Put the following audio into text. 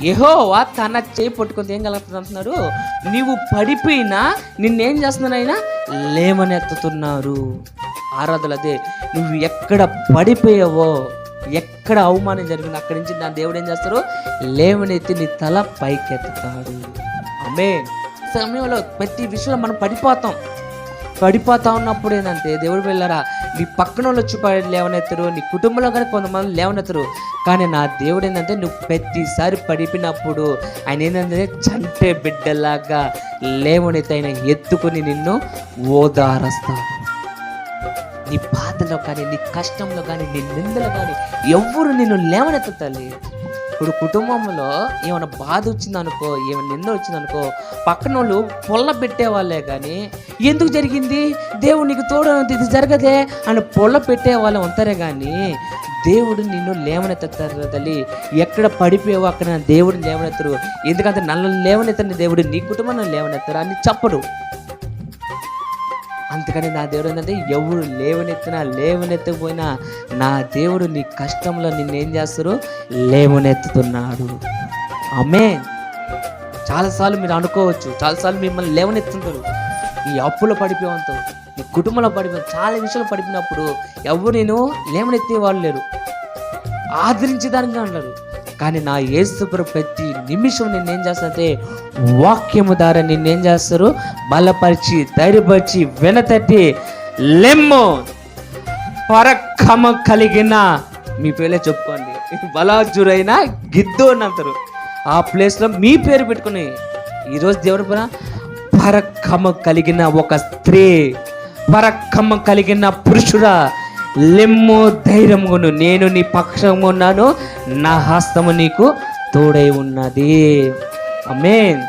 యెహోవా తన చేయి పట్టుకొని ఏం కలుగుతుంది అంటున్నాడు, నీవు పడిపోయినా నిన్నేం చేస్తున్నారు ఆయన, లేవనెత్తుతున్నారు. ఆరాధన అదే, నువ్వు ఎక్కడ పడిపోయావో, ఎక్కడ అవమానం జరిగిందో అక్కడి నుంచి నా దేవుడు ఏం చేస్తారు, లేవనెత్తి నీ తల పైకెత్తుతాడు. ఆమేన్. సమయంలో ప్రతి విషయంలో మనం పడిపోతా ఉన్నప్పుడు ఏంటంటే దేవుడు వెళ్ళారా, నీ పక్కన వాళ్ళు వచ్చి లేవనెత్తరు, నీ కుటుంబంలో కానీ కొంతమంది లేవనెత్తరు. కానీ నా దేవుడు ఏంటంటే నువ్వు ప్రతిసారి పడిపోయినప్పుడు ఆయన ఏంటంటే చంటే బిడ్డలాగా లేవనెత్తి ఆయన ఎత్తుకొని నిన్ను ఓదారస్తాడు. నీ బాధలో కానీ, నీ కష్టంలో కానీ, నీ నిందలో కానీ ఎవరు నిన్ను లేవనెత్తుతాలి. ఇప్పుడు కుటుంబంలో ఏమైనా బాధ వచ్చిందనుకో, ఏమైనా నింద వచ్చిందనుకో, పక్కన వాళ్ళు పొల్ల పెట్టేవాళ్ళే కానీ ఎందుకు జరిగింది, దేవుడు నీకు తోడు, ఇది జరగదే అని పొల్ల పెట్టేవాళ్ళే ఉంటారే కానీ దేవుడు నిన్ను లేవనెత్తారు తల్లి. ఎక్కడ పడిపోయావో అక్కడ దేవుడిని లేవనెత్తరు. ఎందుకంటే నన్ను లేవనెత్తని దేవుడు నీ కుటుంబాన్ని లేవనెత్తరు అని చెప్పడు. అందుకని నా దేవుడు ఏంటంటే ఎవరు లేవనెత్తకపోయినా నా దేవుడు నీ కష్టంలో నిన్నేం చేస్తారు, లేవనెత్తుతున్నాడు. ఆమేన్. చాలాసార్లు మీరు అనుకోవచ్చు, చాలాసార్లు మిమ్మల్ని లేవనెత్తుంటారు. ఈ అప్పులో పడిపోయేంతో, నీ కుటుంబంలో పడిపోయి, చాలా విషయాలు పడిపోయినప్పుడు ఎవరు నేను లేవనెత్తే వాళ్ళు లేరు, ఆదరించేదానికి అన్నారు. కానీ నా యేసుప్రభు ప్రతి నిమిషం నిన్నేం చేస్తారంటే వాక్యము ద్వారా నిన్నేం చేస్తారు, బలపరిచి, ధైర్యపరిచి, వెనతట్టి, లెమ్ము పరక్రమ కలిగిన, మీ పేరే చెప్పుకోండి, బలాజురైన గిద్దు అని అంటారు. ఆ ప్లేస్లో మీ పేరు పెట్టుకుని ఈరోజు దేవుని పైన పరక్రమ కలిగిన ఒక స్త్రీ, పరక్రమ కలిగిన పురుషుడా, లెమ్ము, ధైర్యమును, నేను నీ పక్షము ఉన్నాను, నా హస్తము నీకు తోడై ఉన్నది. ఆమేన్.